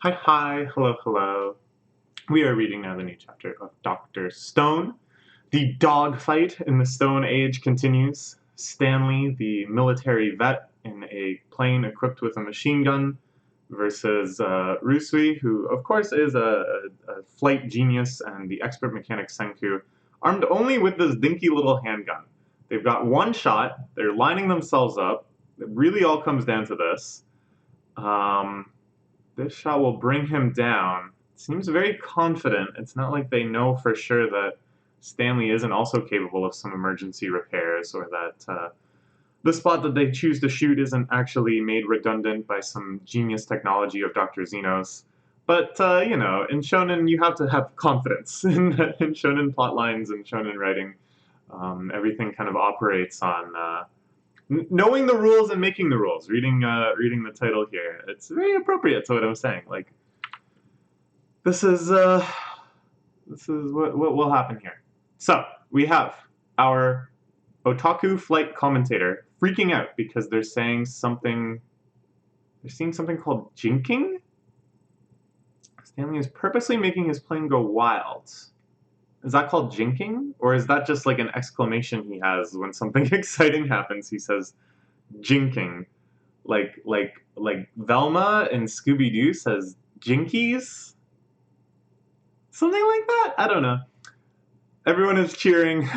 Hi, hi, hello, hello. We are reading now the new chapter of Dr. Stone. The dogfight in the Stone Age continues. Stanley, the military vet in a plane equipped with a machine gun, versus Rusui, who, of course, is a flight genius and the expert mechanic Senku, armed only with this dinky little handgun. They've got one shot, they're lining themselves up. It really all comes down to this. Um, this shot will bring him down. Seems very confident. It's not like they know for sure that Stanley isn't also capable of some emergency repairs, or that the spot that they choose to shoot isn't actually made redundant by some genius technology of Dr. Zeno's. But, in shonen, you have to have confidence in shonen plot lines and shonen writing. Everything kind of operates on knowing the rules and making the rules. Reading the title here, it's very appropriate to what I'm saying. Like this is what will happen here. So we have our otaku flight commentator freaking out because they're saying something. They're seeing something called jinking. Stanley is purposely making his plane go wild. Is that called jinking, or is that just like an exclamation he has when something exciting happens? He says jinking, like Velma in Scooby Doo says jinkies, something like that. I don't know. Everyone is cheering.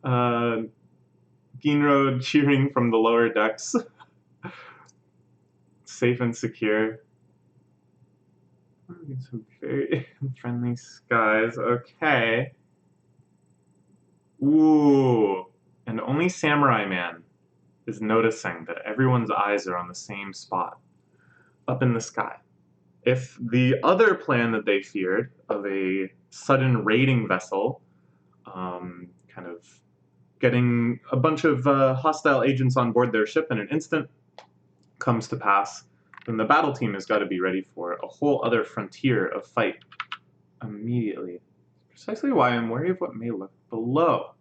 uh, Ginro cheering from the lower decks, safe and secure. Some very friendly skies. Okay. Ooh, and only Samurai Man is noticing that everyone's eyes are on the same spot, up in the sky. If the other plan that they feared of a sudden raiding vessel, kind of getting a bunch of hostile agents on board their ship in an instant, comes to pass, then the battle team has got to be ready for a whole other frontier of fight immediately. Precisely why I'm wary of what may lurk below.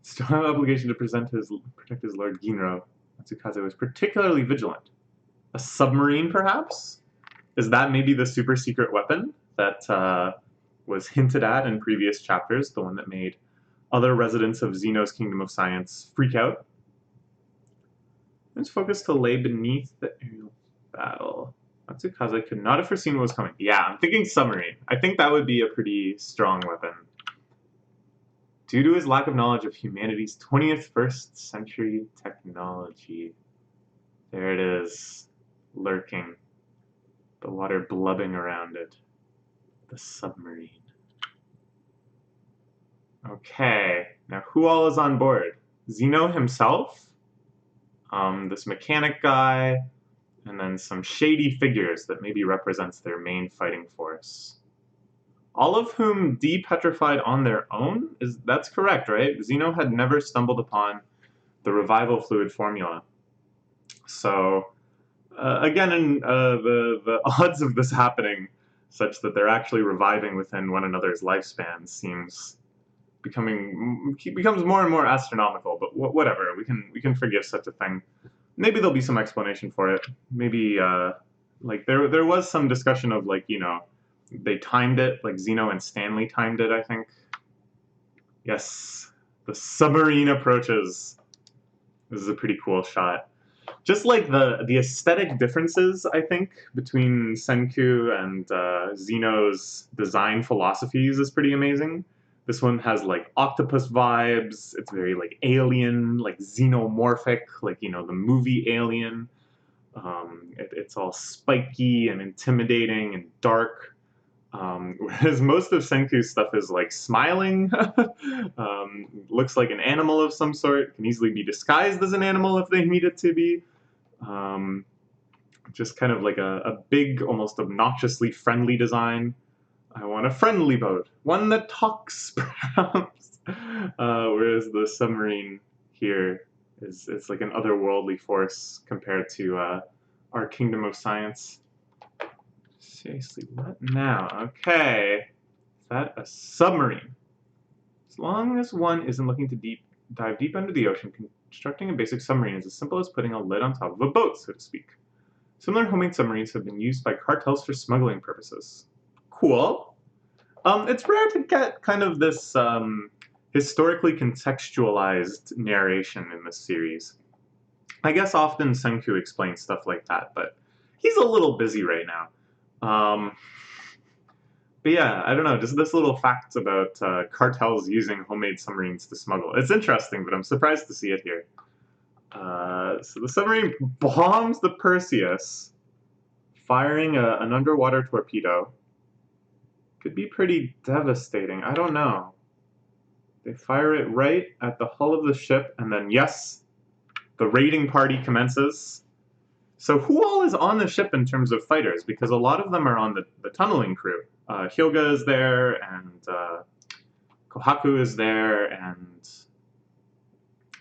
Still have an obligation to protect his lord Ginro. Matsukaze was particularly vigilant. A submarine, perhaps? Is that maybe the super secret weapon that was hinted at in previous chapters, the one that made other residents of Zeno's Kingdom of Science freak out? Its focus to lay beneath the aerial battle. Matsukaze could not have foreseen what was coming. Yeah, I'm thinking submarine. I think that would be a pretty strong weapon. Due to his lack of knowledge of humanity's 21st century technology. There it is, lurking. The water blubbing around it. The submarine. Okay, now who all is on board? Zeno himself, this mechanic guy, and then some shady figures that maybe represents their main fighting force. All of whom depetrified on their own? That's correct, right? Zeno had never stumbled upon the revival fluid formula. So, again, the odds of this happening, such that they're actually reviving within one another's lifespan, becomes more and more astronomical. But whatever, we can forgive such a thing. Maybe there'll be some explanation for it. Maybe like there was some discussion of like they timed it, like Zeno and Stanley timed it. I think. Yes, the submarine approaches. This is a pretty cool shot. Just like the aesthetic differences, I think, between Senku and Zeno's design philosophies is pretty amazing. This one has like octopus vibes. It's very like alien, like xenomorphic, like the movie Alien. It's all spiky and intimidating and dark. Whereas most of Senku's stuff is like smiling, looks like an animal of some sort, can easily be disguised as an animal if they need it to be. Um, just kind of like a big, almost obnoxiously friendly design. I want a friendly boat, one that talks, perhaps. Whereas the submarine here is like an otherworldly force compared to our Kingdom of Science. Seriously, what now? Okay. Is that a submarine? As long as one isn't looking to dive deep under the ocean, constructing a basic submarine is as simple as putting a lid on top of a boat, so to speak. Similar homemade submarines have been used by cartels for smuggling purposes. Cool. It's rare to get kind of this historically contextualized narration in this series. I guess often Senku explains stuff like that, but he's a little busy right now. But yeah, I don't know, just this little fact about cartels using homemade submarines to smuggle. It's interesting, but I'm surprised to see it here. So the submarine bombs the Perseus, firing an underwater torpedo. Could be pretty devastating. I don't know. They fire it right at the hull of the ship, and then yes, the raiding party commences. So who all is on the ship in terms of fighters? Because a lot of them are on the tunneling crew. Hyoga is there, and Kohaku is there, and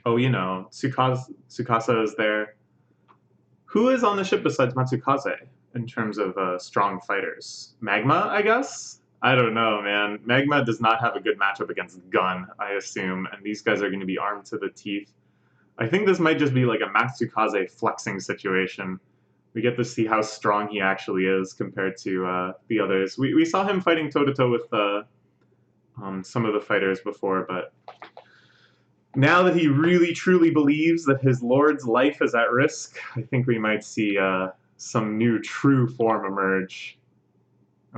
oh, you know, Tsukasa is there. Who is on the ship besides Matsukaze in terms of strong fighters? Magma, I guess? I don't know, man. Magma does not have a good matchup against Gun, I assume, and these guys are going to be armed to the teeth. I think this might just be like a Matsukaze flexing situation. We get to see how strong he actually is compared to the others. We saw him fighting toe-to-toe with some of the fighters before, but now that he really truly believes that his lord's life is at risk, I think we might see some new true form emerge.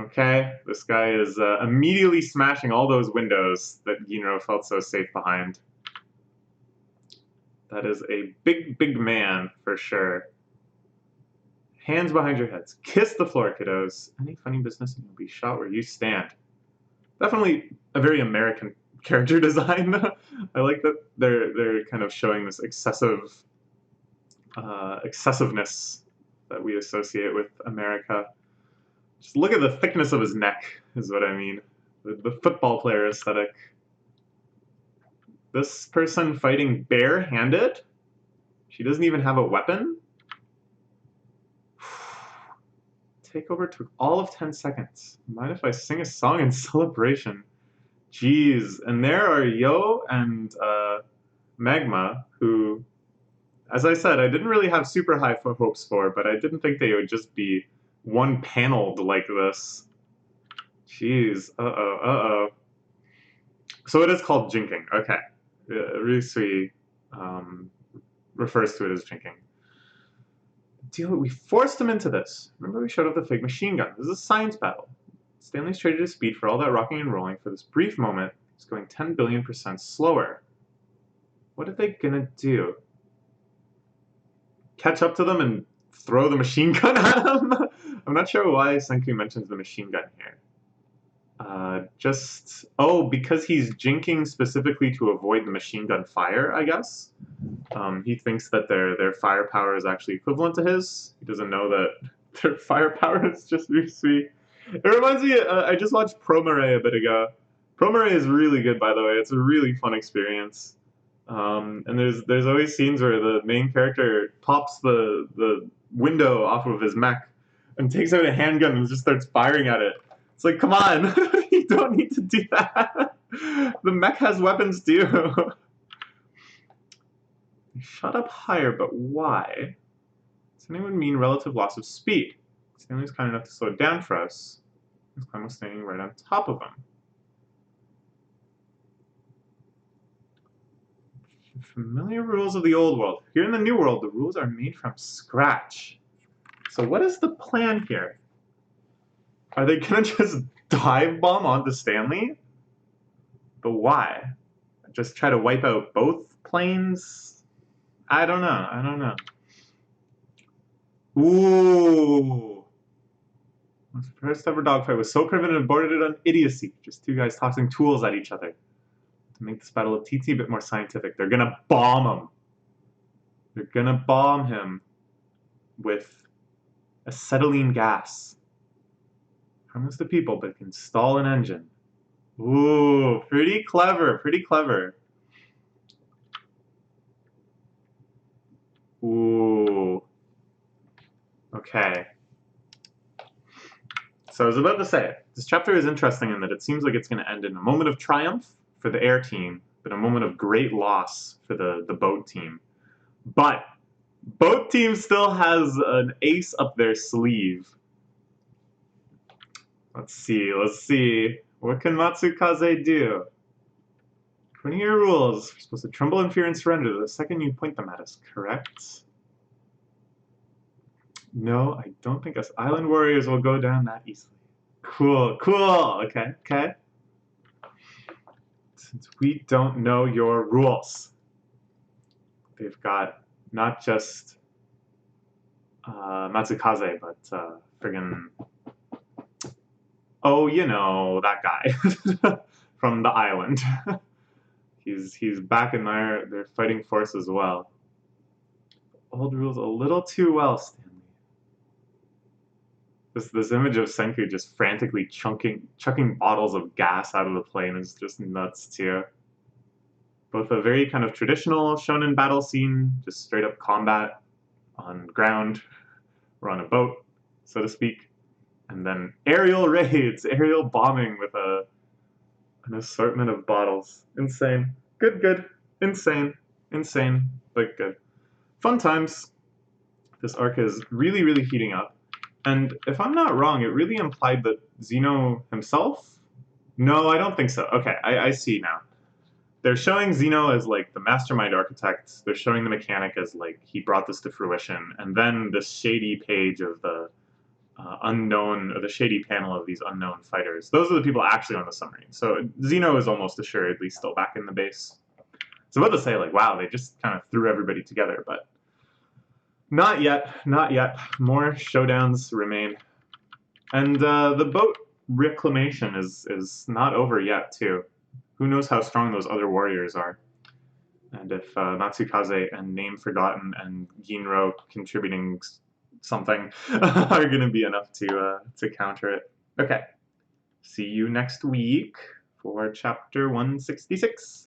Okay, this guy is immediately smashing all those windows that Ginro felt so safe behind. That is a big, big man, for sure. Hands behind your heads. Kiss the floor, kiddos. Any funny business and you'll be shot where you stand. Definitely a very American character design. I like that they're kind of showing this excessiveness that we associate with America. Just look at the thickness of his neck, is what I mean. The football player aesthetic. This person fighting bare-handed? She doesn't even have a weapon? Takeover took all of 10 seconds. Mind if I sing a song in celebration? Jeez. And there are Yo and Magma, who, as I said, I didn't really have super high hopes for, but I didn't think they would just be one-paneled like this. Jeez. Uh-oh, uh-oh. So it is called Jinking. Okay. Ryusui refers to it as Jinking. We forced him into this. Remember we showed up the fake machine gun. This is a science battle. Stanley's traded his speed for all that rocking and rolling. For this brief moment, he's going 10 billion% slower. What are they gonna do? Catch up to them and throw the machine gun at them? I'm not sure why Senku mentions the machine gun here. Because he's jinking specifically to avoid the machine gun fire, I guess. He thinks that their firepower is actually equivalent to his. He doesn't know that their firepower is just really sweet. It reminds me, I just watched Promare a bit ago. Promare is really good, by the way. It's a really fun experience. And there's always scenes where the main character pops the window off of his mech and takes out a handgun and just starts firing at it. It's like, come on, you don't need to do that. The mech has weapons too. Shot up higher, but why? Something would mean relative loss of speed. Stanley's kind enough to slow it down for us. This clown was standing right on top of him. Familiar rules of the old world. Here in the new world, the rules are made from scratch. So what is the plan here? Are they gonna just dive bomb onto Stanley? But why? Just try to wipe out both planes? I don't know. Ooh. The first ever dogfight was so primitive and bordered on idiocy. Just two guys tossing tools at each other. To make this battle a teensy bit more scientific, they're gonna bomb him. They're gonna bomb him with acetylene gas. Harmless to people, but can stall an engine. Ooh, pretty clever, pretty clever. Ooh. Okay. So I was about to say, this chapter is interesting in that it seems like it's going to end in a moment of triumph for the air team, but a moment of great loss for the boat team. But Both teams still has an ace up their sleeve. Let's see. What can Matsukaze do? According to your rules, you're supposed to tremble in fear and surrender the second you point them at us, correct? No, I don't think us island warriors will go down that easily. Cool. Okay. Since we don't know your rules, they've got not just Matsukaze, but friggin' oh, you know, that guy from the island. he's back in their fighting force as well. Old rules a little too well, Stanley. This image of Senku just frantically chucking bottles of gas out of the plane is just nuts too. Both a very kind of traditional shonen battle scene, just straight up combat on ground or on a boat, so to speak, and then aerial raids, aerial bombing with an assortment of bottles. Insane. Good. Insane, but good. Fun times. This arc is really heating up. And if I'm not wrong, it really implied that Zeno himself? No, I don't think so. Okay, I see now. They're showing Zeno as like the mastermind architect. They're showing the mechanic as like he brought this to fruition. And then this shady page of the unknown, or the shady panel of these unknown fighters. Those are the people actually on the submarine. So Zeno is almost assuredly still back in the base. So I was about to say, like, wow, they just kind of threw everybody together, but not yet. More showdowns remain. And the boat reclamation is not over yet, too. Who knows how strong those other warriors are. And if Matsukaze and Name Forgotten and Ginro contributing something are going to be enough to counter it. Okay. See you next week for chapter 166.